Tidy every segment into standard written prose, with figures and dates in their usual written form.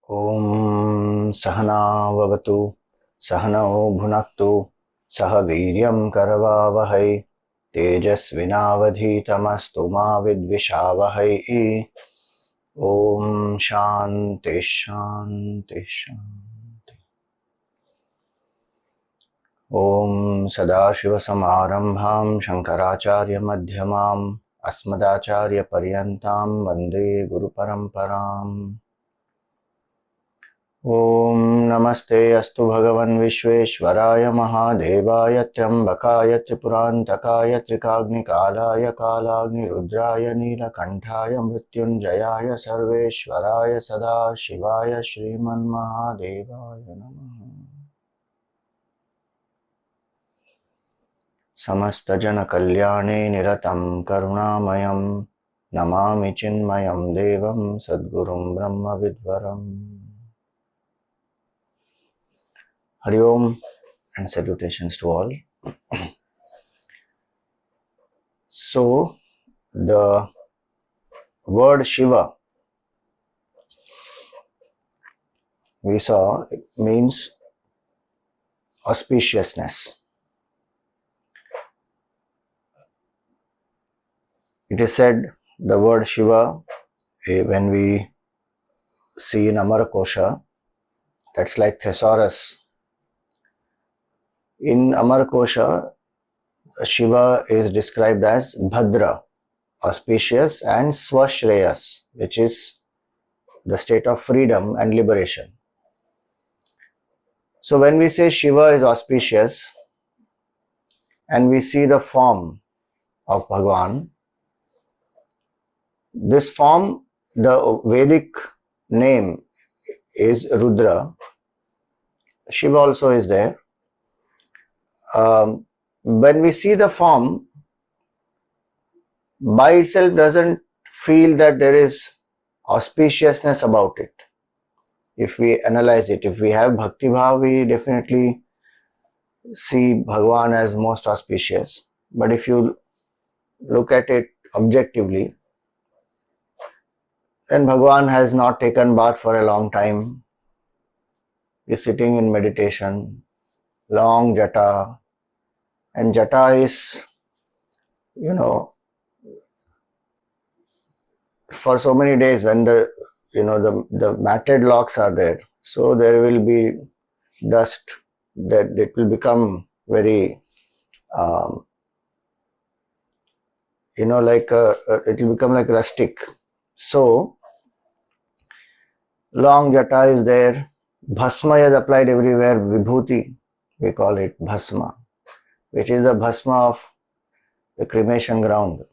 Om Sahana Vavatu Sahano Bhunaktu Sah Viryam Karavavahai Tejasvinavadhitamastu ma Vidvishavahai. Om Shanti Shanti Shanti. Om Sadashivasamarambham Shankaracharya Madhyamam Asmadacharya Paryantam Vande Guru Paramparam. Om Namaste Astu Bhagavan Vishveshwaraya Mahadevaaya Trambakaya Tripurantakaya Trikagnikalaya Kalagni Rudraya Neelakantaya Mrityunjayaya Sarveshwaraya Sadashivaya Shriman Mahadevaya Namaha. Samasta Jana Kalyane Niratam Karunamayam Namami Chinmayam Devam Sadgurum Brahma Vidvaram. Hari Om and salutations to all. So, the word Shiva, we saw, means auspiciousness. It is said the word Shiva, when we see in Amarkosha, that's like thesaurus. In Amarkosha, Shiva is described as Bhadra, auspicious, and Swashreyas, which is the state of freedom and liberation. So when we say Shiva is auspicious and we see the form of Bhagwan, this form, the Vedic name is Rudra. Shiva also is there. When we see the form, by itself doesn't feel that there is auspiciousness about it. If we analyze it, if we have Bhakti Bhav, we definitely see Bhagwan as most auspicious. But if you look at it objectively, then Bhagwan has not taken bath for a long time. He is sitting in meditation, long jata, and jata is, for so many days when the matted locks are there, so there will be dust that it will become very, it will become like rustic. So long jata is there. Bhasma is applied everywhere. Vibhuti, we call it bhasma, which is the bhasma of the cremation ground.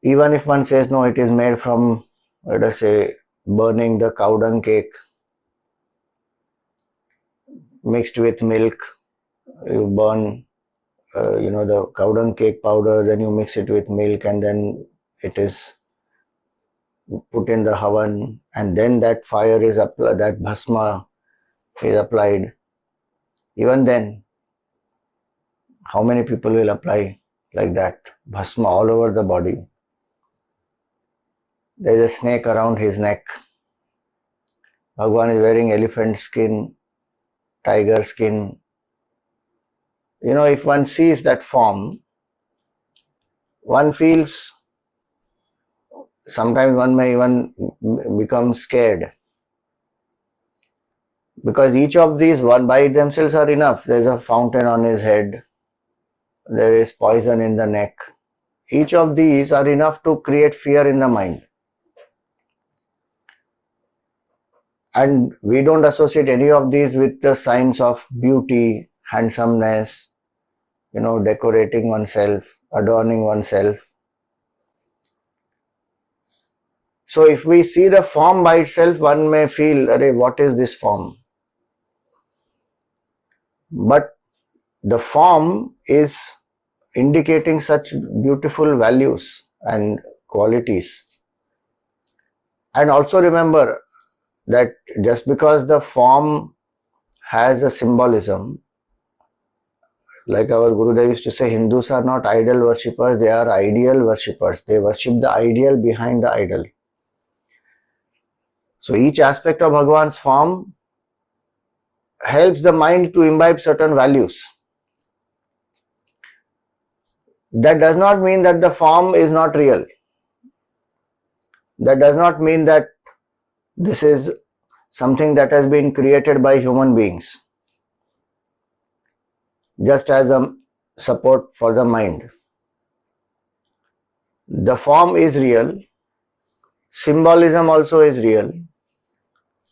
Even if one says no, it is made from, let us say, burning the cow dung cake mixed with milk. You burn, the cow dung cake powder, then you mix it with milk, and then it is put in the havan, and then that fire is applied, that bhasma is applied. Even then, how many people will apply like that bhasma all over the body? There is a snake around his neck. Bhagwan is wearing elephant skin, tiger skin. If one sees that form, one feels, sometimes one may even become scared, because each of these, one by themselves, are enough. There is a fountain on his head, there is poison in the neck. Each of these are enough to create fear in the mind. And we don't associate any of these with the signs of beauty, handsomeness, decorating oneself, adorning oneself. So if we see the form by itself, one may feel, "Arey, what is this form?" But the form is indicating such beautiful values and qualities. And also remember that just because the form has a symbolism, like our Gurudev used to say, Hindus are not idol worshippers, they are ideal worshippers. They worship the ideal behind the idol. So each aspect of Bhagwan's form helps the mind to imbibe certain values. That does not mean that the form is not real. That does not mean that this is something that has been created by human beings, just as a support for the mind. The form is real, symbolism also is real,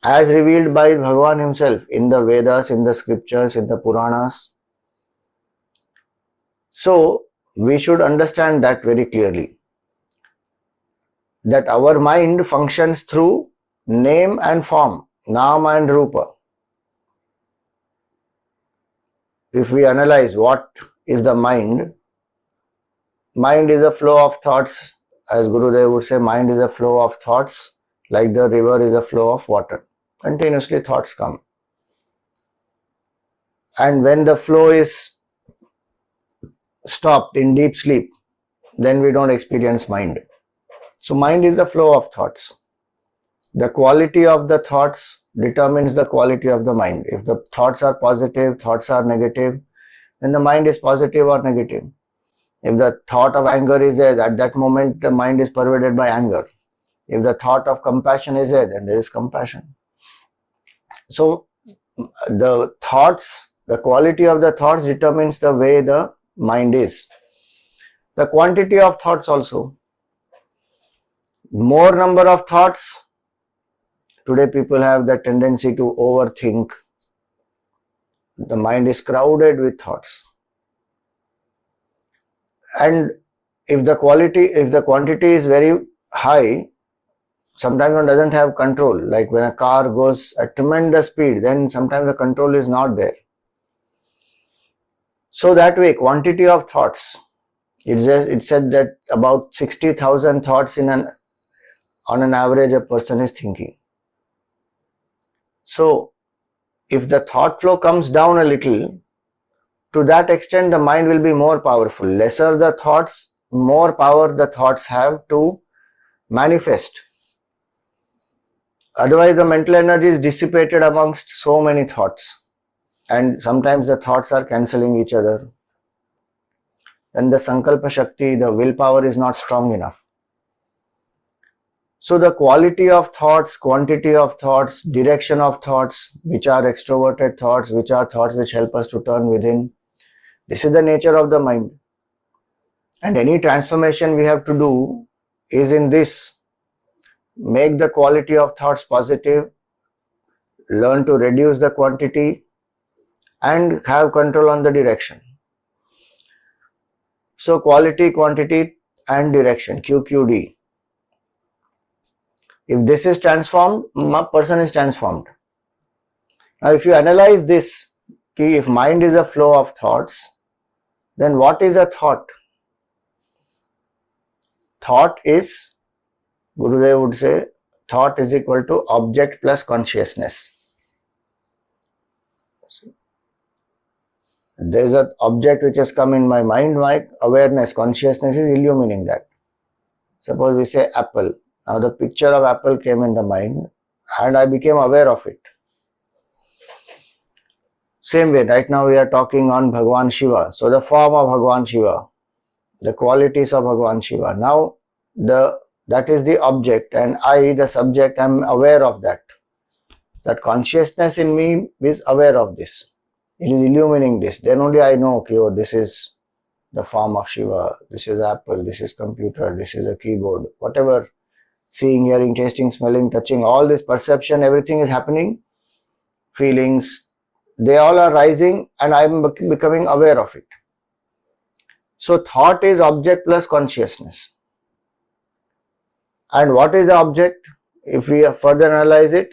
as revealed by Bhagavan himself in the Vedas, in the scriptures, in the Puranas. So, we should understand that very clearly, that our mind functions through name and form, Nama and Rupa. If we analyze what is the mind, mind is a flow of thoughts. As Gurudev would say, mind is a flow of thoughts, like the river is a flow of water. Continuously thoughts come. And when the flow is stopped in deep sleep, then we don't experience mind. So mind is a flow of thoughts. The quality of the thoughts determines the quality of the mind. If the thoughts are positive, thoughts are negative, then the mind is positive or negative. If the thought of anger is there, at that moment the mind is pervaded by anger. If the thought of compassion is there, then there is compassion. So the thoughts, the quality of the thoughts determines the way the mind is. The quantity of thoughts also. More number of thoughts. Today people have the tendency to overthink. The mind is crowded with thoughts. And if the quantity is very high, sometimes one doesn't have control. Like when a car goes at tremendous speed, then sometimes the control is not there. So that way, quantity of thoughts. It said that about 60,000 thoughts on an average a person is thinking. So if the thought flow comes down a little, to that extent the mind will be more powerful. Lesser the thoughts, more power the thoughts have to manifest. Otherwise the mental energy is dissipated amongst so many thoughts, and sometimes the thoughts are cancelling each other. Then the sankalpa shakti, the willpower is not strong enough. So the quality of thoughts, quantity of thoughts, direction of thoughts, which are extroverted thoughts, which are thoughts which help us to turn within, this is the nature of the mind. And any transformation we have to do is in this. Make the quality of thoughts positive, learn to reduce the quantity, and have control on the direction. So quality, quantity, and direction, QQD. If this is transformed, a person is transformed. Now if you analyze this, if mind is a flow of thoughts, then what is a thought? Thought is, Gurudev would say, thought is equal to object plus consciousness. There is an object which has come in my mind, my awareness, consciousness is illumining that. Suppose we say apple. Now the picture of apple came in the mind and I became aware of it. Same way, right now we are talking on Bhagwan Shiva. So the form of Bhagwan Shiva, the qualities of Bhagwan Shiva. Now that is the object, and I, the subject, am aware of that. That consciousness in me is aware of this. It is illumining this. Then only I know, okay, oh, this is the form of Shiva, this is apple, this is computer, this is a keyboard, whatever, seeing, hearing, tasting, smelling, touching, all this perception, everything is happening, feelings, they all are rising and I am becoming aware of it. So thought is object plus consciousness. And what is the object? If we further analyze it,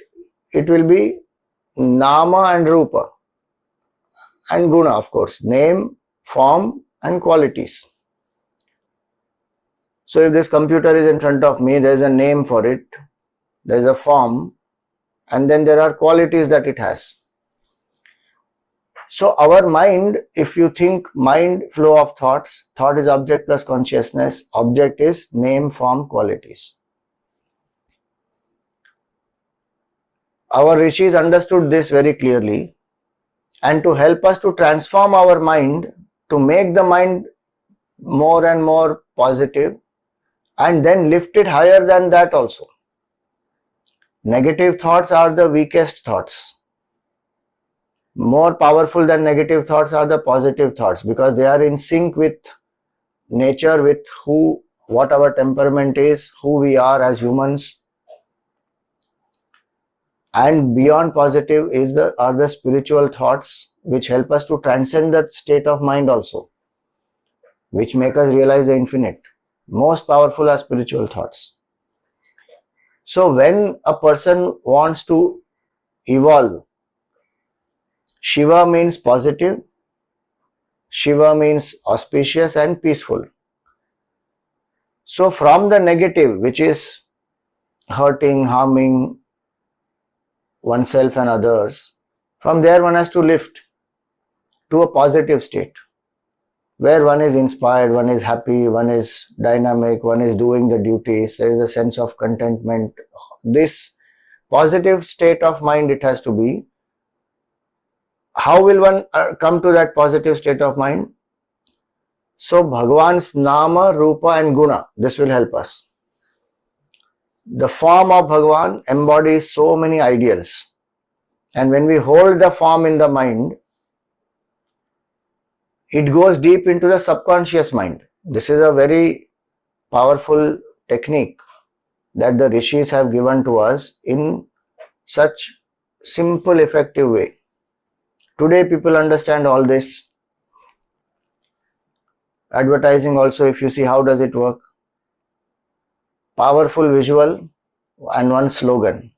it will be Nama and Rupa. And Guna, of course, name, form, and qualities. So if this computer is in front of me, there is a name for it, there is a form, and then there are qualities that it has. So our mind, if you think mind, flow of thoughts, thought is object plus consciousness, object is name, form, qualities. our rishis understood this very clearly, and to help us to transform our mind, to make the mind more and more positive, and then lift it higher than that also. Negative thoughts are the weakest thoughts. More powerful than negative thoughts are the positive thoughts, because they are in sync with nature, with what our temperament is, who we are as humans. And beyond positive are the spiritual thoughts, which help us to transcend that state of mind also, which make us realize the infinite. Most powerful are spiritual thoughts. So when a person wants to evolve, Shiva means positive, Shiva means auspicious and peaceful. So from the negative, which is hurting, harming oneself and others, from there one has to lift to a positive state, where one is inspired, one is happy, one is dynamic, one is doing the duties, there is a sense of contentment. This positive state of mind it has to be. How will one come to that positive state of mind? So Bhagwan's Nama, Rupa and Guna, this will help us. The form of Bhagwan embodies so many ideals. And when we hold the form in the mind, it goes deep into the subconscious mind. This is a very powerful technique that the rishis have given to us in such simple, effective way. Today people understand all this. Advertising also, if you see how does it work? Powerful visual and one slogan,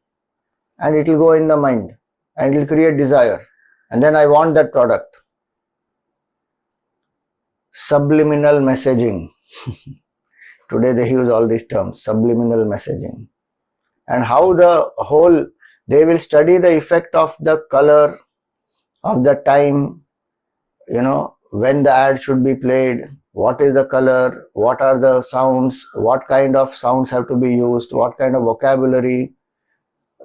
and it will go in the mind and it will create desire, and then I want that product. Subliminal messaging. Today they use all these terms, subliminal messaging. And how they will study the effect of the color, of the time, when the ad should be played, what is the color, what are the sounds, what kind of sounds have to be used, what kind of vocabulary,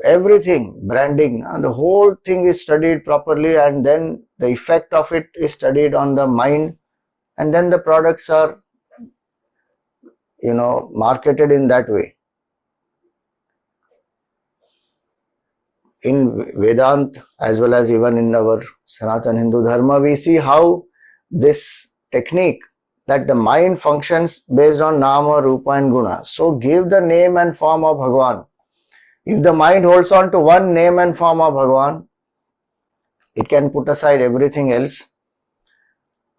everything, branding, and the whole thing is studied properly, and then the effect of it is studied on the mind, and then the products are marketed in that way. In Vedant as well as even in our Sanatana Hindu Dharma, we see how this technique that the mind functions based on Nama, Rupa and Guna. So give the name and form of Bhagwan. If the mind holds on to one name and form of Bhagwan, it can put aside everything else.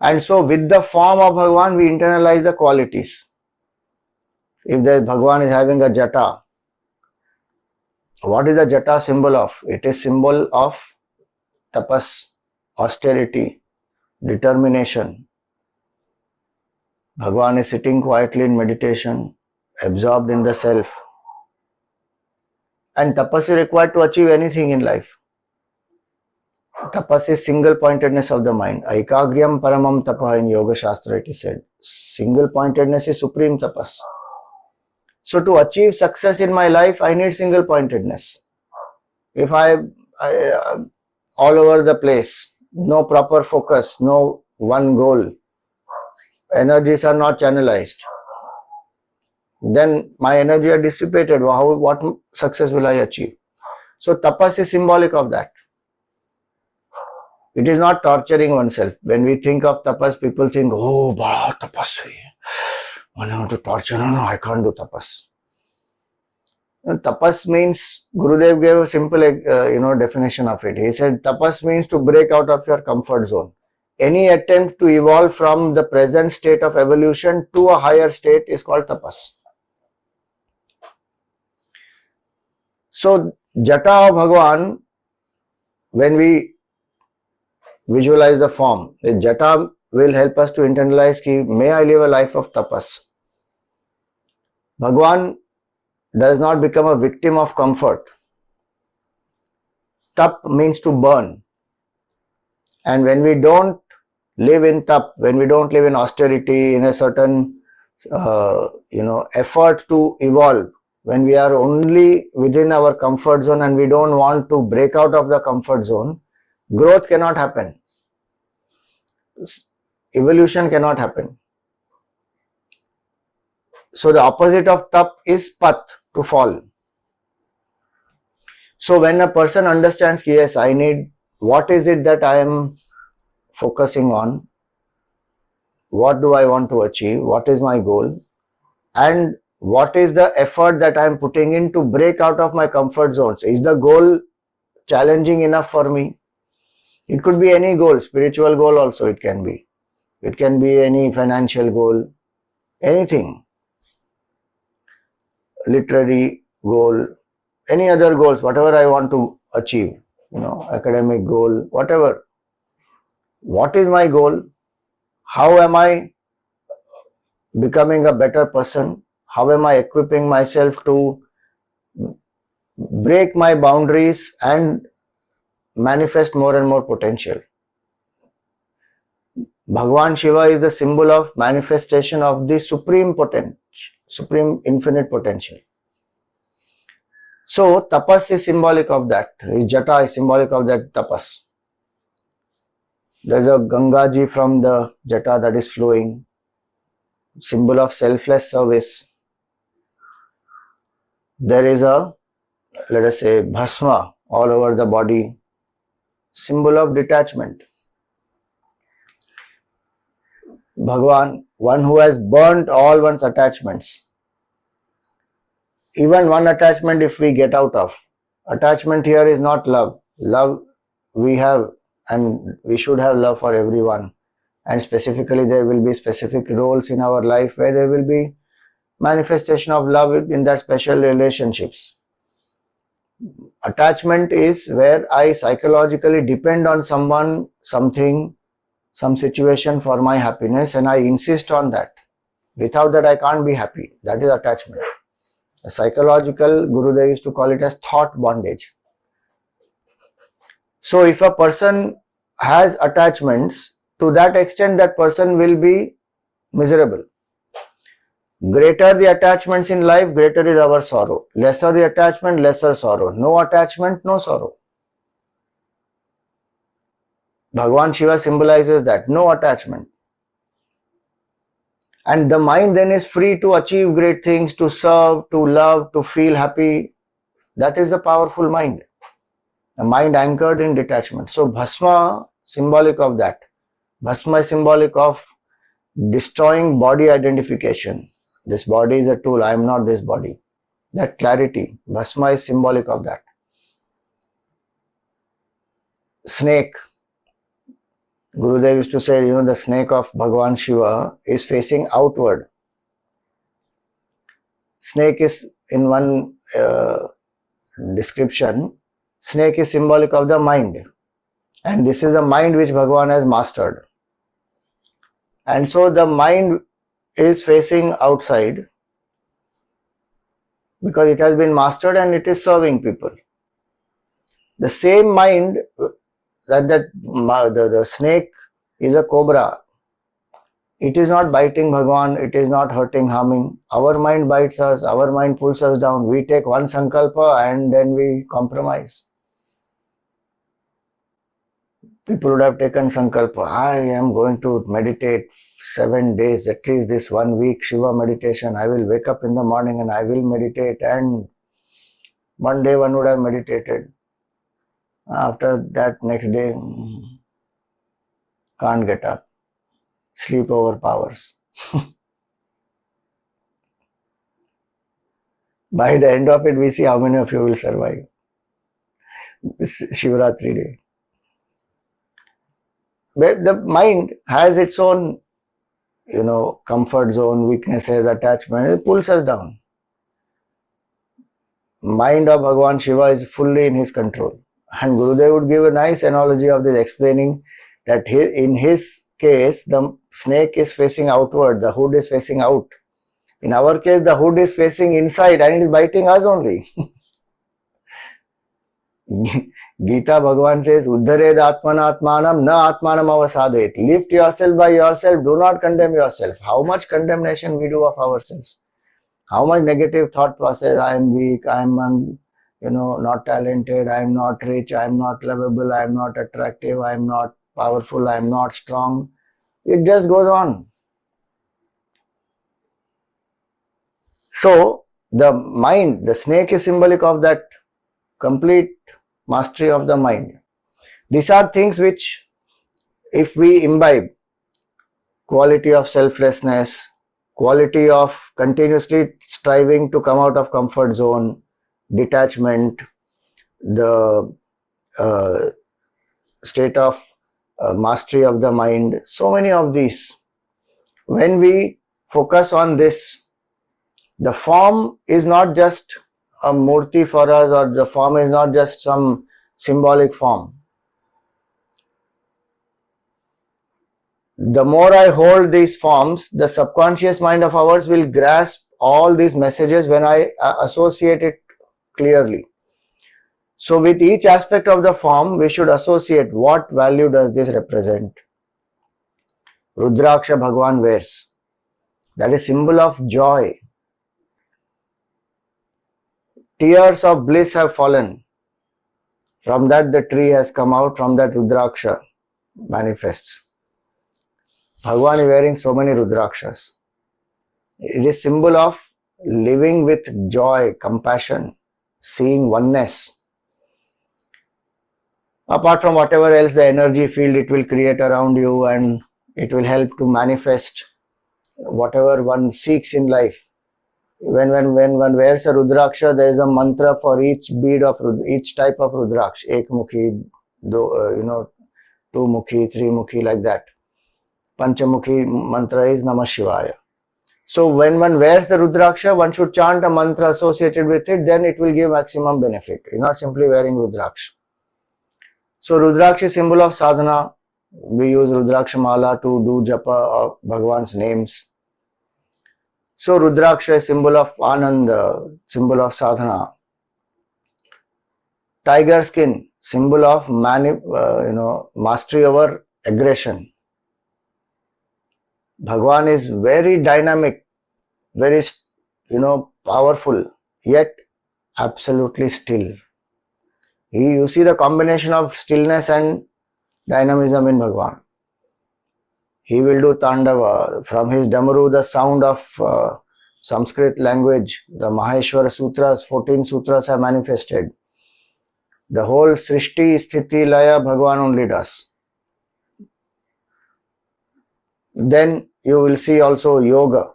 And so with the form of Bhagwan, we internalize the qualities. If the Bhagwan is having a jata, what is the jata symbol of? It is symbol of tapas, austerity, determination. Bhagwan is sitting quietly in meditation, absorbed in the self. And tapas is required to achieve anything in life. Tapas is single pointedness of the mind. Aikagryam paramam tapah in Yoga Shastra it is said. Single pointedness is supreme tapas. So to achieve success in my life, I need single pointedness. If I all over the place, no proper focus, no one goal, energies are not channelized, then my energy are dissipated. What success will I achieve? So tapas is symbolic of that. It is not torturing oneself. When we think of tapas, people think, oh, bada tapasvi. I want to torture. No, I can't do tapas. Tapas means, Gurudev gave a simple definition of it. He said tapas means to break out of your comfort zone. Any attempt to evolve from the present state of evolution to a higher state is called tapas. So jata of Bhagwan, when we visualize the form, the jata will help us to internalize ki, may I live a life of tapas. Bhagwan does not become a victim of comfort. Tap means to burn. And when we don't live in tap, when we don't live in austerity, in a certain effort to evolve, when we are only within our comfort zone and we don't want to break out of the comfort zone, growth cannot happen. Evolution cannot happen. So the opposite of tap is pat, to fall. So when a person understands, yes, I need, what is it that I am focusing on? What do I want to achieve? What is my goal? And what is the effort that I am putting in to break out of my comfort zones? Is the goal challenging enough for me? It could be any goal, spiritual goal also it can be. It can be any financial goal, anything, literary goal, any other goals, whatever I want to achieve, academic goal, whatever. What is my goal? How am I becoming a better person? How am I equipping myself to break my boundaries and manifest more and more potential? Bhagwan Shiva is the symbol of manifestation of the supreme potential, supreme infinite potential. So tapas is symbolic of that. His jata is symbolic of that tapas. There's a Gangaji from the jata that is flowing, symbol of selfless service. There is a, let us say, bhasma all over the body, symbol of detachment. Bhagwan, one who has burnt all one's attachments. Even one attachment if we get out of. Attachment here is not love. Love we have, and we should have love for everyone. And specifically there will be specific roles in our life where there will be manifestation of love in that special relationships. Attachment is where I psychologically depend on someone, something, some situation for my happiness, and I insist on that. Without that I can't be happy. That is attachment. A psychological, Gurudev used to call it as thought bondage. So if a person has attachments, to that extent that person will be miserable. Greater the attachments in life, greater is our sorrow. Lesser the attachment, lesser sorrow. No attachment, no sorrow. Bhagwan Shiva symbolizes that, no attachment. And the mind then is free to achieve great things, to serve, to love, to feel happy. That is a powerful mind. A mind anchored in detachment. So Bhasma, symbolic of that. Bhasma is symbolic of destroying body identification. This body is a tool, I am not this body. That clarity, Bhasma is symbolic of that. Snake. Gurudev used to say, the snake of Bhagwan Shiva is facing outward. Snake is, in one description, snake is symbolic of the mind. And this is a mind which Bhagwan has mastered. And so the mind is facing outside because it has been mastered and it is serving people. The same mind the snake is a cobra. It is not biting Bhagwan, it is not hurting, harming. Our mind bites us, our mind pulls us down. We take one sankalpa and then we compromise. People would have taken sankalpa. I am going to meditate 7 days, at least this 1 week Shiva meditation. I will wake up in the morning and I will meditate. And one day one would have meditated. After that, next day, can't get up. Sleep overpowers. By the end of it, we see how many of you will survive. Shivaratri day. But the mind has its own, comfort zone, weaknesses, attachment. It pulls us down. Mind of Bhagwan Shiva is fully in his control. And Gurudev would give a nice analogy of this, explaining that in his case, the snake is facing outward, the hood is facing out. In our case, the hood is facing inside and it is biting us only. Gita Bhagavan says, Uddhared Atmanatmanam na Atmanam avasadet. Lift yourself by yourself, do not condemn yourself. How much condemnation we do of ourselves? How much negative thought process, I am weak, I am not talented, I am not rich, I am not lovable, I am not attractive, I am not powerful, I am not strong. It just goes on. So the mind, the snake is symbolic of that complete mastery of the mind. These are things which, if we imbibe, quality of selflessness, quality of continuously striving to come out of comfort zone, detachment, the uh, state of mastery of the mind, so many of these. When we focus on this, the form is not just a murti for us, or the form is not just some symbolic form. The more I hold these forms, the subconscious mind of ours will grasp all these messages when I associate it clearly. So with each aspect of the form, we should associate what value does this represent. Rudraksha Bhagwan wears. That is symbol of joy. Tears of bliss have fallen. From that the tree has come out, from that Rudraksha manifests. Bhagwan is wearing so many Rudrakshas. It is symbol of living with joy, compassion, seeing oneness. Apart from whatever else the energy field it will create around you, and it will help to manifest whatever one seeks in life. When one wears a Rudraksha, there is a mantra for each bead of each type of Rudraksha. Ek mukhi, two mukhi, three mukhi, like that. Panchamukhi mantra is Namah Shivaya. So when one wears the Rudraksha, one should chant a mantra associated with it, then it will give maximum benefit. It's not simply wearing Rudraksha. So Rudraksha is symbol of sadhana. We use Rudraksha mala to do japa of Bhagwan's names. So Rudraksha is symbol of Anand, symbol of sadhana. Tiger skin, symbol of mastery over aggression. Bhagwan is very dynamic, very powerful, yet absolutely still. You see the combination of stillness and dynamism in Bhagwan. He will do Tandava. From his Damaru, the sound of Sanskrit language, the Maheshwara Sutras, 14 Sutras have manifested. The whole Srishti, Sthiti, Laya, Bhagwan only does. Then you will see also yoga.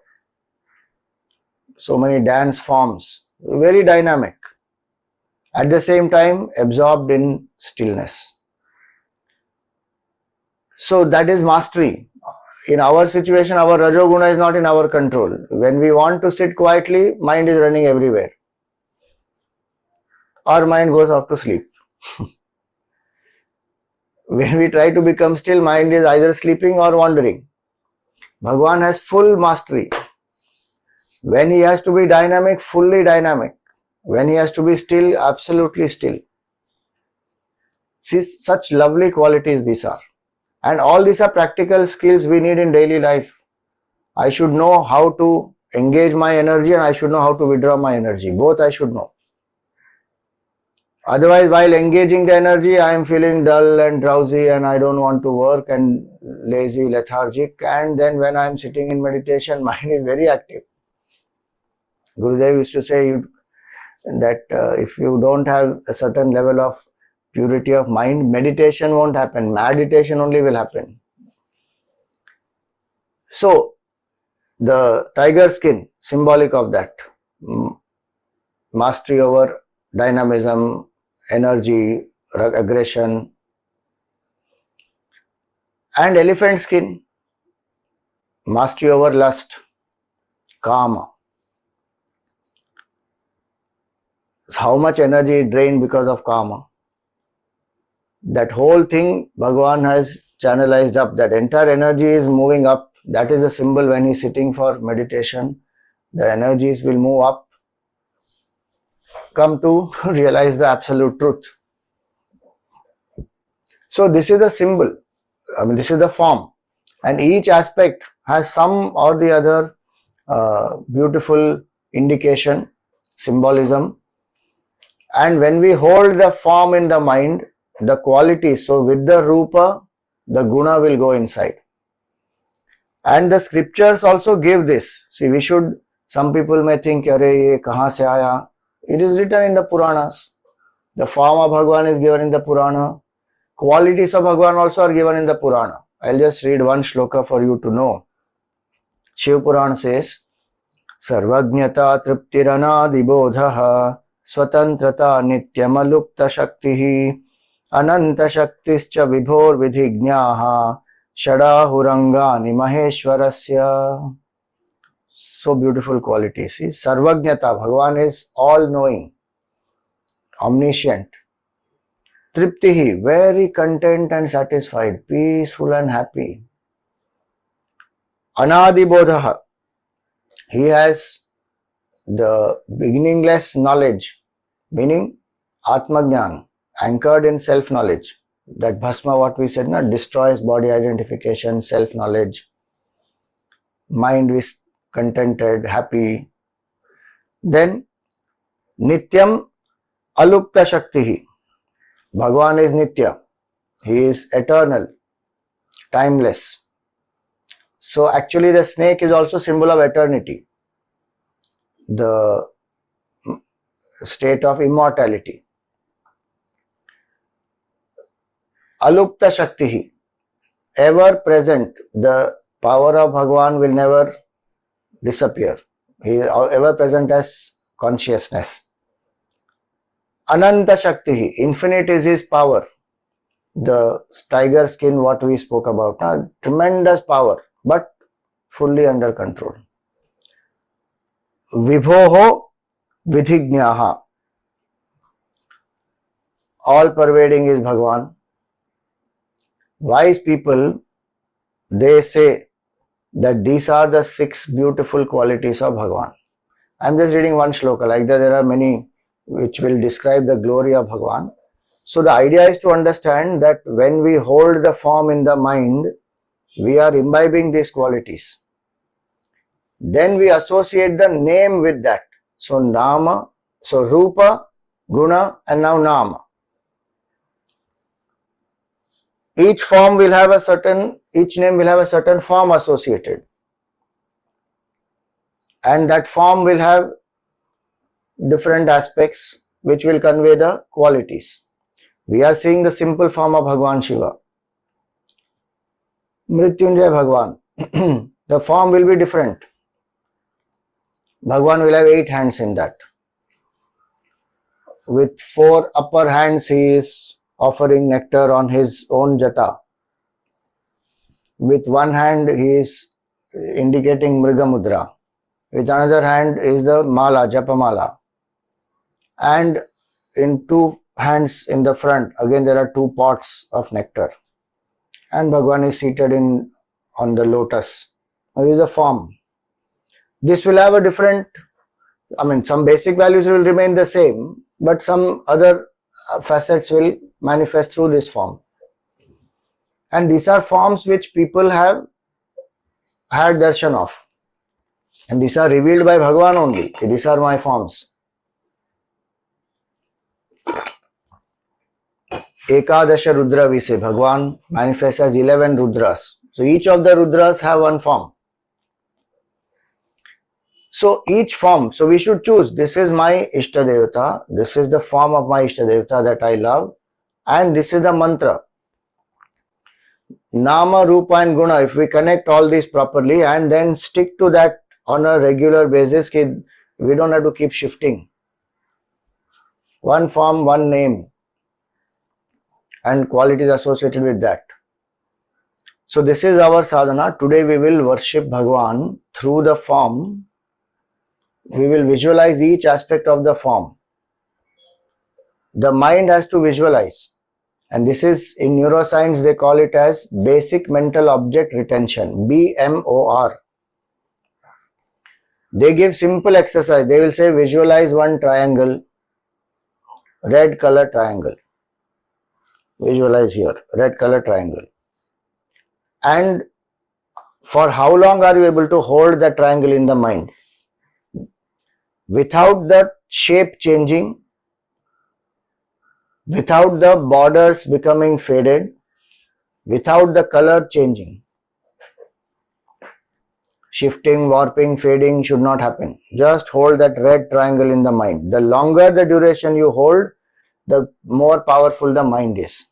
So many dance forms, very dynamic. At the same time, absorbed in stillness. So that is mastery. In our situation, our Rajoguna is not in our control. When we want to sit quietly, mind is running everywhere. Our mind goes off to sleep. When we try to become still, mind is either sleeping or wandering. Bhagwan has full mastery. When he has to be dynamic, fully dynamic. When he has to be still, absolutely still. See, such lovely qualities these are. And all these are practical skills we need in daily life. I should know how to engage my energy, and I should know how to withdraw my energy. Both I should know. Otherwise, while engaging the energy, I am feeling dull and drowsy, and I don't want to work, and lazy, lethargic. And then when I am sitting in meditation, mind is very active. Gurudev used to say that if you don't have a certain level of purity of mind, meditation won't happen. Meditation only will happen. So, the tiger skin, symbolic of that. Mastery over dynamism, energy, aggression. And elephant skin, mastery over lust, kama. How much energy drained because of kama. That whole thing Bhagavan has channelized up. That entire energy is moving up. That is a symbol when he is sitting for meditation. The energies will move up, come to realize the absolute truth. So this is the symbol. This is the form. And each aspect has some or the other beautiful indication, symbolism. And when we hold the form in the mind, the qualities, so with the rupa, the guna will go inside. And the scriptures also give this. See, we should, some people may think, Arey, ye kahan se aaya? It is written in the Puranas. The form of Bhagwan is given in the Purana. Qualities of Bhagwan also are given in the Purana. I'll just read one shloka for you to know. Shiv Puran says, Sarvajnata triptiranadibodhaha swatantrata nityamalupta shaktihi ananta shaktischa vibhor vidhignaha shadahurangani maheshwarasya. So beautiful quality. See, Sarvajnata, Bhagwan is all knowing, omniscient. Triptihi, very content and satisfied, peaceful and happy. Anadibodhaha, he has the beginningless knowledge, meaning Atmajnan, anchored in self-knowledge. That Bhasma, what we said, destroys body identification, self-knowledge. Mind is contented, happy. Then, Nityam Alupta Shaktihi. Bhagwan is Nitya. He is eternal, timeless. So actually the snake is also symbol of eternity, the state of immortality. Alupta Shaktihi, ever present. The power of Bhagwan will never disappear. He is ever present as consciousness. Ananta Shaktihi, infinite is his power. The tiger skin, what we spoke about, tremendous power, but fully under control. Vibhoho Vidhignaha, all pervading is Bhagwan. Wise people, they say that these are the 6 beautiful qualities of Bhagwan. I am just reading one shloka, like that there are many which will describe the glory of Bhagwan. So the idea is to understand that when we hold the form in the mind, we are imbibing these qualities. Then we associate the name with that. So Nama, so Rupa, Guna, and now Nama. Each form will have a certain, each name will have a certain form associated. And that form will have different aspects which will convey the qualities. We are seeing the simple form of Bhagwan Shiva. Mrityunjay Bhagwan. The form will be different. Bhagwan will have 8 hands in that. With 4 upper hands he is offering nectar on his own jata. With one hand he is indicating Mriga Mudra. With another hand is the Mala, Japa Mala. And in 2 hands in the front, again there are 2 pots of nectar. And Bhagwan is seated on the lotus. This is a form. This will have a different, some basic values will remain the same, but some other facets will manifest through this form. And these are forms which people have had darshan of. And these are revealed by Bhagwan only. These are my forms. Ekadasha Rudra we say. Bhagwan manifests as 11 Rudras. So each of the Rudras have one form. So each form, so we should choose, this is my Ishtadevata, this is the form of my Ishtadevata that I love, and this is the mantra. Nama, Rupa and Guna, if we connect all these properly and then stick to that on a regular basis, we don't have to keep shifting. One form, one name, and qualities associated with that. So this is our sadhana. Today we will worship Bhagwan through the form. We will visualize each aspect of the form. The mind has to visualize. And this is, in neuroscience, they call it as basic mental object retention, BMOR. They give simple exercise. They will say visualize one triangle, red color triangle. Visualize here, red color triangle. And for how long are you able to hold that triangle in the mind? without the shape changing, without the borders becoming faded, without the color changing. Shifting, warping, fading should not happen. Just hold that red triangle in the mind. The longer the duration you hold, the more powerful the mind is.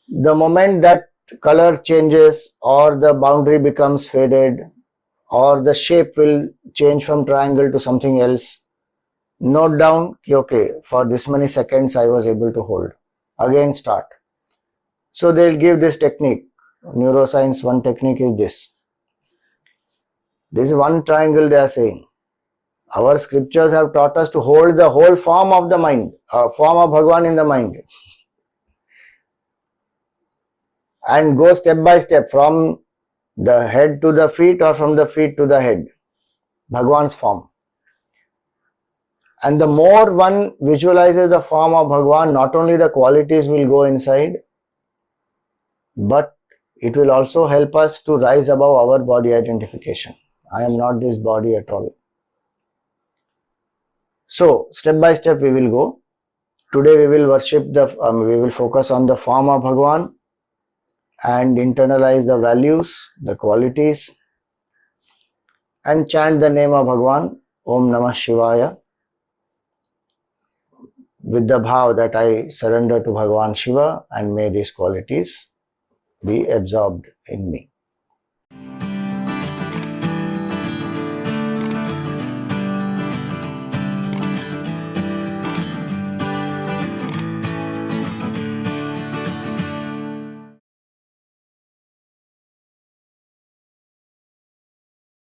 The moment that color changes or the boundary becomes faded or the shape will change from triangle to something else, note down, okay, for this many seconds I was able to hold. Again start. So they'll give this technique. Neuroscience, one technique is this. This is one triangle they are saying. Our scriptures have taught us to hold the whole form of the mind, form of Bhagwan in the mind, and go step by step from the head to the feet or from the feet to the head, Bhagwan's form. And the more one visualizes the form of Bhagwan, not only the qualities will go inside, but it will also help us to rise above our body identification. I am not this body at all. So, step by step we will go. Today we will we will focus on the form of Bhagwan and internalize the values, the qualities, and chant the name of Bhagwan, Om Namah Shivaya, with the bhav that I surrender to Bhagwan Shiva and may these qualities be absorbed in me.